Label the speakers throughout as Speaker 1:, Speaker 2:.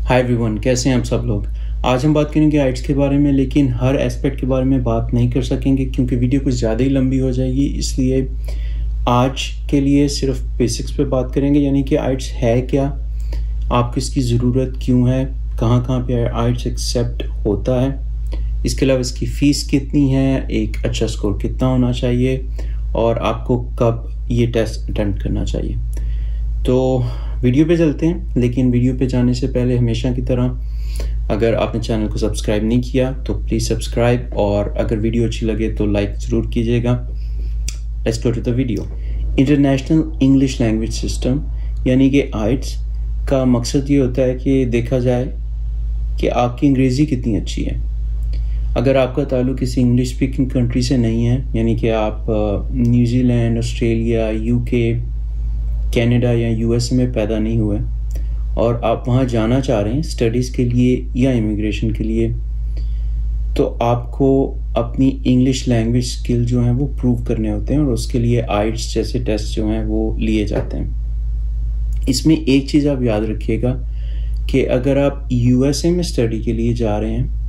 Speaker 1: Hi everyone, कैसे हैं आप सब लोग। आज हम बात करेंगे आइट्स के बारे में, लेकिन हर एस्पेक्ट के बारे में बात नहीं कर सकेंगे क्योंकि वीडियो कुछ ज़्यादा ही लंबी हो जाएगी। इसलिए आज के लिए सिर्फ बेसिक्स पे बात करेंगे, यानी कि आइट्स है क्या, आपको इसकी ज़रूरत क्यों है, कहाँ कहाँ पे आइट्स एक्सेप्ट होता है, इसके अलावा इसकी फ़ीस कितनी है, एक अच्छा स्कोर कितना होना चाहिए और आपको कब ये टेस्ट अटेम्प्ट करना चाहिए। तो वीडियो पे चलते हैं, लेकिन वीडियो पे जाने से पहले हमेशा की तरह अगर आपने चैनल को सब्सक्राइब नहीं किया तो प्लीज़ सब्सक्राइब, और अगर वीडियो अच्छी लगे तो लाइक ज़रूर कीजिएगा। Let's go to the video. International English language system यानी कि आइट्स का मकसद ये होता है कि देखा जाए कि आपकी अंग्रेज़ी कितनी अच्छी है। अगर आपका ताल्लुक़ किसी इंग्लिश स्पीकिंग कंट्री से नहीं है, यानी कि आप न्यूजीलैंड, ऑस्ट्रेलिया, यूके, कनाडा या यूएसए में पैदा नहीं हुए और आप वहाँ जाना चाह रहे हैं स्टडीज़ के लिए या इमिग्रेशन के लिए, तो आपको अपनी इंग्लिश लैंग्वेज स्किल जो हैं वो प्रूव करने होते हैं और उसके लिए आइट्स जैसे टेस्ट जो हैं वो लिए जाते हैं। इसमें एक चीज़ आप याद रखिएगा कि अगर आप यूएसए में स्टडी के लिए जा रहे हैं,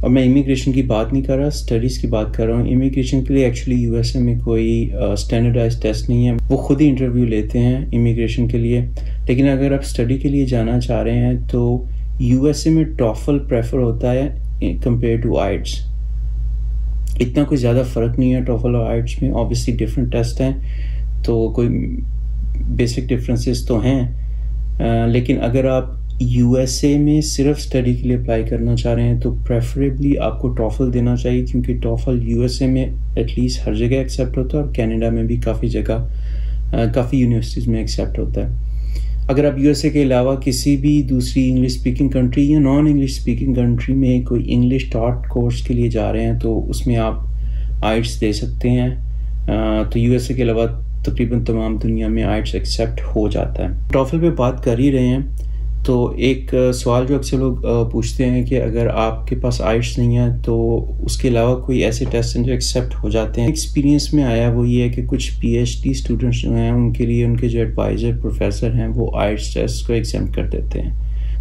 Speaker 1: और मैं इमिग्रेशन की बात नहीं कर रहा, स्टडीज़ की बात कर रहा हूँ। इमिग्रेशन के लिए एक्चुअली यूएसए में कोई स्टैंडर्डाइज टेस्ट नहीं है, वो खुद ही इंटरव्यू लेते हैं इमिग्रेशन के लिए। लेकिन अगर आप स्टडी के लिए जाना चाह रहे हैं तो यूएसए में टॉफल प्रेफर होता है कंपेयर टू आइट्स। इतना कोई ज़्यादा फ़र्क नहीं है टॉफल और आइट्स में, ऑब्वियसली डिफरेंट टेस्ट हैं तो कोई बेसिक डिफरेंसेस तो हैं, लेकिन अगर आप यूएसए में सिर्फ स्टडी के लिए अप्लाई करना चाह रहे हैं तो प्रेफरेबली आपको टॉफल देना चाहिए, क्योंकि टॉफल यूएसए में एटलीस्ट हर जगह एक्सेप्ट होता है और कनाडा में भी काफ़ी जगह काफ़ी यूनिवर्सिटीज़ में एक्सेप्ट होता है। अगर आप यूएसए के अलावा किसी भी दूसरी इंग्लिश स्पीकिंग कंट्री या नॉन इंग्लिश स्पीकिंग कंट्री में कोई इंग्लिश टॉट कोर्स के लिए जा रहे हैं तो उसमें आप आइट्स दे सकते हैं। तो यूएसए के अलावा तकरीबन तमाम दुनिया में आइट्स एक्सेप्ट हो जाता है। टॉफल पे बात कर ही रहे हैं तो एक सवाल जो अक्सर लोग पूछते हैं कि अगर आपके पास आइट्स नहीं है तो उसके अलावा कोई ऐसे टेस्ट हैं जो एक्सेप्ट हो जाते हैं। एक्सपीरियंस में आया वो ये है कि कुछ पीएचडी स्टूडेंट्स जो हैं उनके लिए उनके जो एडवाइज़र प्रोफेसर हैं वो आइट्स टेस्ट को एग्जाम कर देते हैं,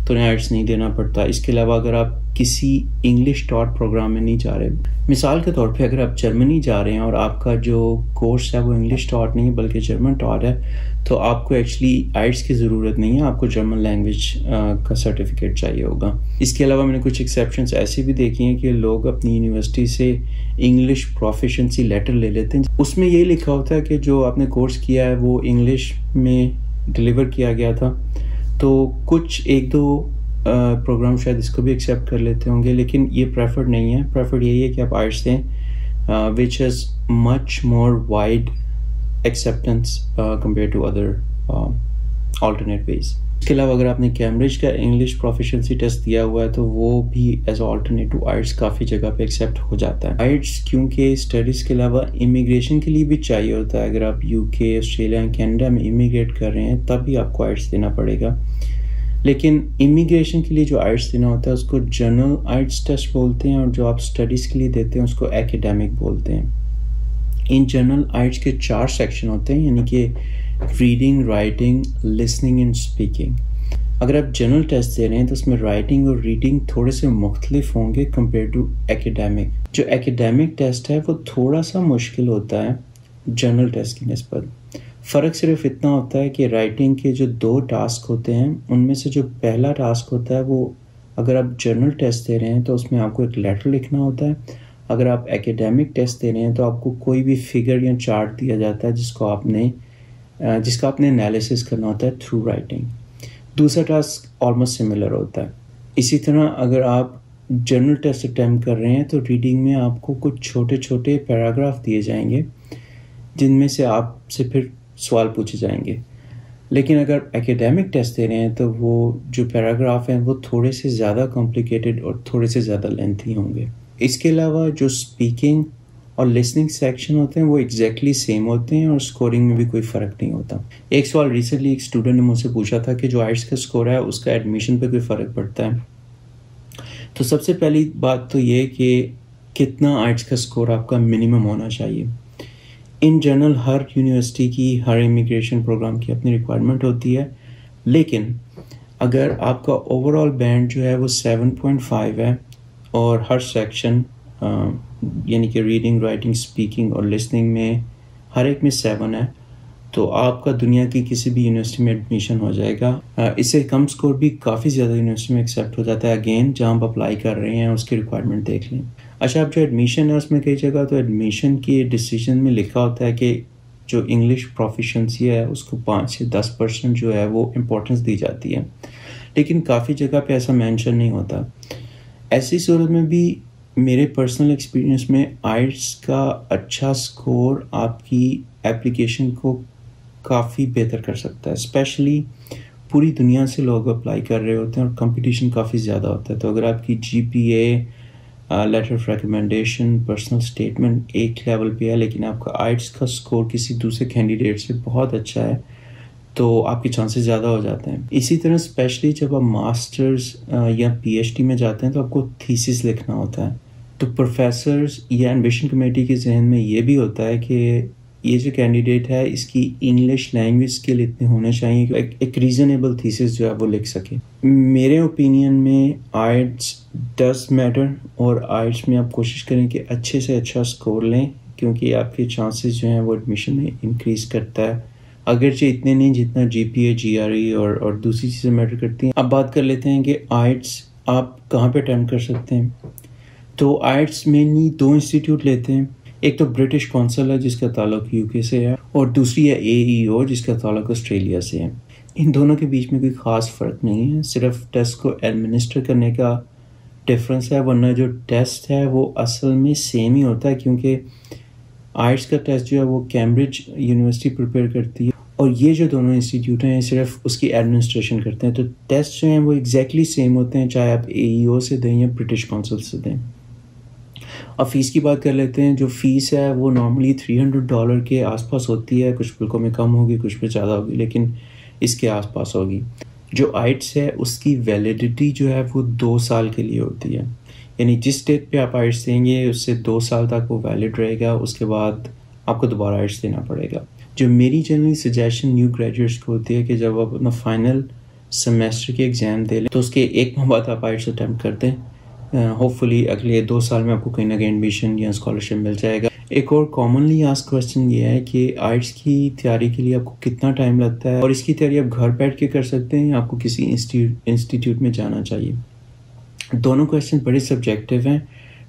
Speaker 1: तो उन्हें आइट्स नहीं देना पड़ता। इसके अलावा अगर आप किसी इंग्लिश टॉट प्रोग्राम में नहीं जा रहे, मिसाल के तौर पे अगर आप जर्मनी जा रहे हैं और आपका जो कोर्स है वो इंग्लिश टॉट नहीं है बल्कि जर्मन टॉट है, तो आपको एक्चुअली आइट्स की ज़रूरत नहीं है, आपको जर्मन लैंग्वेज का सर्टिफिकेट चाहिए होगा। इसके अलावा मैंने कुछ एक्सेप्शंस ऐसी भी देखी हैं कि लोग अपनी यूनिवर्सिटी से इंग्लिश प्रोफिशिएंसी लेटर ले लेते हैं, उसमें ये लिखा होता है कि जो आपने कोर्स किया है वो इंग्लिश में डिलीवर किया गया था। तो कुछ एक दो प्रोग्राम शायद इसको भी एक्सेप्ट कर लेते होंगे, लेकिन ये प्रेफर्ड नहीं है। प्रेफर्ड यही है कि आप आइट्स दें, which is much more wide acceptance compare to other alternate ways। इसके अलावा अगर आपने कैम्ब्रिज का इंग्लिश प्रोफिशिएंसी टेस्ट दिया हुआ है तो वो भी एज ऑल्टरनेट टू आइट्स काफ़ी जगह पे एक्सेप्ट हो जाता है। आइट्स क्योंकि स्टडीज़ के अलावा इमिग्रेशन के लिए भी चाहिए होता है। अगर आप यूके, ऑस्ट्रेलिया, कनाडा में इमिग्रेट कर रहे हैं तब भी आपको आइट्स देना पड़ेगा, लेकिन इमिग्रेशन के लिए जो आइट्स देना होता है उसको जनरल आइट्स टेस्ट बोलते हैं, और जो आप स्टडीज़ के लिए देते हैं उसको एकेडमिक बोलते हैं। इन जनरल आइट्स के 4 सेक्शन होते हैं, यानी कि reading, writing, listening and speaking. अगर आप जनरल टेस्ट दे रहे हैं तो उसमें राइटिंग और रीडिंग थोड़े से मुख्तलिफ होंगे कंपेयर टू एकेडमिक। जो एकेडमिक टेस्ट है वो थोड़ा सा मुश्किल होता है जनरल टेस्ट की निस्बत। फ़र्क सिर्फ इतना होता है कि राइटिंग के जो 2 टास्क होते हैं उनमें से जो पहला टास्क होता है वो अगर आप जनरल टेस्ट दे रहे हैं तो उसमें आपको एक लेटर लिखना होता है। अगर आप एकेडमिक टेस्ट दे रहे हैं तो आपको कोई भी फिगर या चार्ट दिया जाता है जिसका आपने एनालिसिस करना होता है थ्रू राइटिंग। दूसरा टास्क ऑलमोस्ट सिमिलर होता है। इसी तरह अगर आप जनरल टेस्ट अटैम्प्ट कर रहे हैं तो रीडिंग में आपको कुछ छोटे छोटे पैराग्राफ दिए जाएंगे जिनमें से आपसे फिर सवाल पूछे जाएंगे। लेकिन अगर एकेडमिक टेस्ट दे रहे हैं तो वो जो पैराग्राफ हैं वो थोड़े से ज़्यादा कॉम्प्लिकेटेड और थोड़े से ज़्यादा लेंथी होंगे। इसके अलावा जो स्पीकिंग और लिसनिंग सेक्शन होते हैं वो एग्जैक्टली सेम होते हैं और स्कोरिंग में भी कोई फ़र्क नहीं होता। एक सवाल रिसेंटली एक स्टूडेंट ने मुझसे पूछा था कि जो आइट्स का स्कोर है उसका एडमिशन पे कोई फ़र्क पड़ता है। तो सबसे पहली बात तो ये कि कितना आइट्स का स्कोर आपका मिनिमम होना चाहिए। इन जनरल हर यूनिवर्सिटी की, हर इमिग्रेशन प्रोग्राम की अपनी रिक्वायरमेंट होती है, लेकिन अगर आपका ओवरऑल बैंड जो है वो 7.5 है और हर सेक्शन यानी कि रीडिंग, राइटिंग, स्पीकिंग और लिसनिंग में हर एक में 7 है, तो आपका दुनिया की किसी भी यूनिवर्सिटी में एडमिशन हो जाएगा। इससे कम स्कोर भी काफ़ी ज़्यादा यूनिवर्सिटी में एक्सेप्ट हो जाता है। अगेन, जहाँ आप अप्लाई कर रहे हैं उसकी रिक्वायरमेंट देख लें। अच्छा, अब जो एडमिशन है उसमें कई जगह तो एडमिशन के डिसीजन में लिखा होता है कि जो इंग्लिश प्रोफिशेंसी है उसको 5 से 10% जो है वो इम्पोर्टेंस दी जाती है, लेकिन काफ़ी जगह पे ऐसा मेंशन नहीं होता। ऐसी सूरत में भी मेरे पर्सनल एक्सपीरियंस में आइट्स का अच्छा स्कोर आपकी एप्लीकेशन को काफ़ी बेहतर कर सकता है। स्पेशली पूरी दुनिया से लोग अप्लाई कर रहे होते हैं और कंपटीशन काफ़ी ज़्यादा होता है। तो अगर आपकी GPA, letter of recommendation, personal statement एक लेवल पे है लेकिन आपका आइट्स का स्कोर किसी दूसरे कैंडिडेट से बहुत अच्छा है, तो आपके चांसेस ज़्यादा हो जाते हैं। इसी तरह स्पेशली जब आप मास्टर्स या PhD में जाते हैं तो आपको थीसिस लिखना होता है। तो प्रोफेसर्स या एडमिशन कमेटी के जहन में ये भी होता है कि ये जो कैंडिडेट है इसकी इंग्लिश लैंग्वेज स्किल इतने होने चाहिए कि एक रीजनेबल थीसिस जो है वो लिख सके। मेरे ओपिनियन में आइट्स डज मैटर और आइट्स में आप कोशिश करें कि अच्छे से अच्छा स्कोर लें, क्योंकि आपके चांसेस जो हैं वो एडमिशन में इंक्रीज करता है, अगरचे इतने नहीं जितना GPA, GRE और दूसरी चीज़ें मैटर करती हैं। अब बात कर लेते हैं कि आइट्स आप कहाँ पे अटेम्प्ट कर सकते हैं। तो आइट्स मेनली 2 इंस्टीट्यूट लेते हैं। एक तो ब्रिटिश काउंसिल है जिसका ताल्लुक UK से है और दूसरी है AEO जिसका ताल्लुक ऑस्ट्रेलिया से है। इन दोनों के बीच में कोई ख़ास फ़र्क नहीं है, सिर्फ टेस्ट को एडमिनिस्टर करने का डिफरेंस है, वरना जो टेस्ट है वो असल में सेम ही होता है, क्योंकि आइट्स का टेस्ट जो है वो कैम्ब्रिज यूनिवर्सिटी प्रिपेयर करती है और ये जो दोनों इंस्टीट्यूट हैं सिर्फ उसकी एडमिनिस्ट्रेशन करते हैं। तो टेस्ट जो हैं वो एग्जैक्टली सेम होते हैं, चाहे आप AEO से दें या ब्रिटिश काउंसिल से दें। अब फ़ीस की बात कर लेते हैं। जो फ़ीस है वो नॉर्मली $300 के आसपास होती है, कुछ मुल्कों में कम होगी, कुछ में ज़्यादा होगी, लेकिन इसके आसपास होगी। जो आइट्स है उसकी वैलिडिटी जो है वो 2 साल के लिए होती है, यानी जिस डेट पे आप आइट्स देंगे उससे 2 साल तक वो वैलिड रहेगा, उसके बाद आपको दोबारा आइट्स देना पड़ेगा। जो मेरी जनरली सजेशन न्यू ग्रेजुएट्स को होती है कि जब आप अपना फाइनल सेमेस्टर के एग्ज़ाम दे लें तो उसके 1 माह बाद आप आइट्स अटैम्प्ट कर दें। होपफुली अगले 2 साल में आपको कहीं ना कहीं एडमिशन या स्कॉलरशिप मिल जाएगा। एक और कॉमनली आस्क्ड क्वेश्चन ये है कि आइट्स की तैयारी के लिए आपको कितना टाइम लगता है और इसकी तैयारी आप घर बैठ के कर सकते हैं या आपको किसी इंस्टीट्यूट में जाना चाहिए। दोनों क्वेश्चन बड़े सब्जेक्टिव हैं,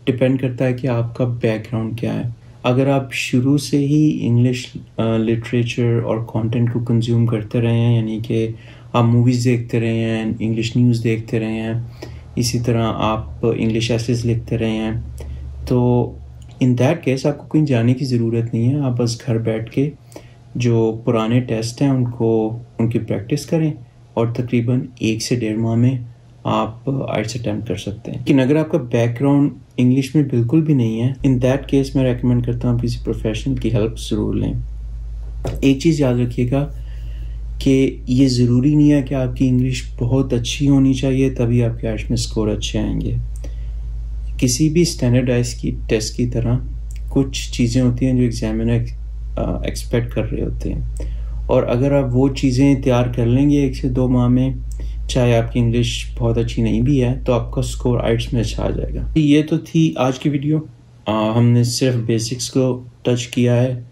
Speaker 1: डिपेंड करता है कि आपका बैकग्राउंड क्या है। अगर आप शुरू से ही इंग्लिश लिटरेचर और कंटेंट को कंज्यूम करते रहे हैं, यानी कि आप मूवीज़ देखते रहे हैं, इंग्लिश न्यूज़ देखते रहे हैं, इसी तरह आप इंग्लिश एसेस लिखते रहे हैं, तो इन दैट केस आपको कहीं जाने की ज़रूरत नहीं है। आप बस घर बैठ के जो पुराने टेस्ट हैं उनकी प्रैक्टिस करें और तकरीबन 1 से 1.5 माह में आप आइट्स अटैम्प्ट कर सकते हैं। लेकिन अगर आपका बैकग्राउंड इंग्लिश में बिल्कुल भी नहीं है, इन दैट केस मैं रेकमेंड करता हूँ किसी प्रोफेशनल की हेल्प ज़रूर लें। एक चीज़ याद रखिएगा कि ये ज़रूरी नहीं है कि आपकी इंग्लिश बहुत अच्छी होनी चाहिए तभी आपके आइट्स में स्कोर अच्छे आएंगे। किसी भी स्टैंडर्डाइज की टेस्ट की तरह कुछ चीज़ें होती हैं जो एग्जामिनर एक्सपेक्ट कर रहे होते हैं, और अगर आप वो चीज़ें तैयार कर लेंगे 1 से 2 माह में, चाहे आपकी इंग्लिश बहुत अच्छी नहीं भी है, तो आपका स्कोर आइट्स में अच्छा आ जाएगा। ये तो थी आज की वीडियो। हमने सिर्फ बेसिक्स को टच किया है।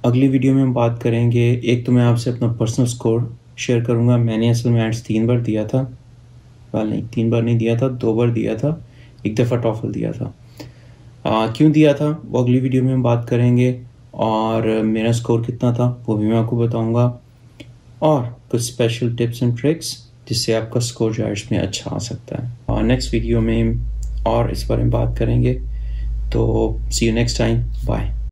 Speaker 1: अगली वीडियो में हम बात करेंगे, एक तो मैं आपसे अपना पर्सनल स्कोर शेयर करूंगा। मैंने असल में आइट्स 3 बार दिया था, नहीं 3 बार नहीं दिया था, 2 बार दिया था, 1 दफ़ा टॉफल दिया था। क्यों दिया था वो अगली वीडियो में हम बात करेंगे, और मेरा स्कोर कितना था वो भी मैं आपको बताऊंगा, और कुछ स्पेशल टिप्स एंड ट्रिक्स जिससे आपका स्कोर जो आइट्स में अच्छा आ सकता है। और नेक्स्ट वीडियो में और इस बारे में बात करेंगे। तो सी यू नेक्स्ट टाइम, बाय।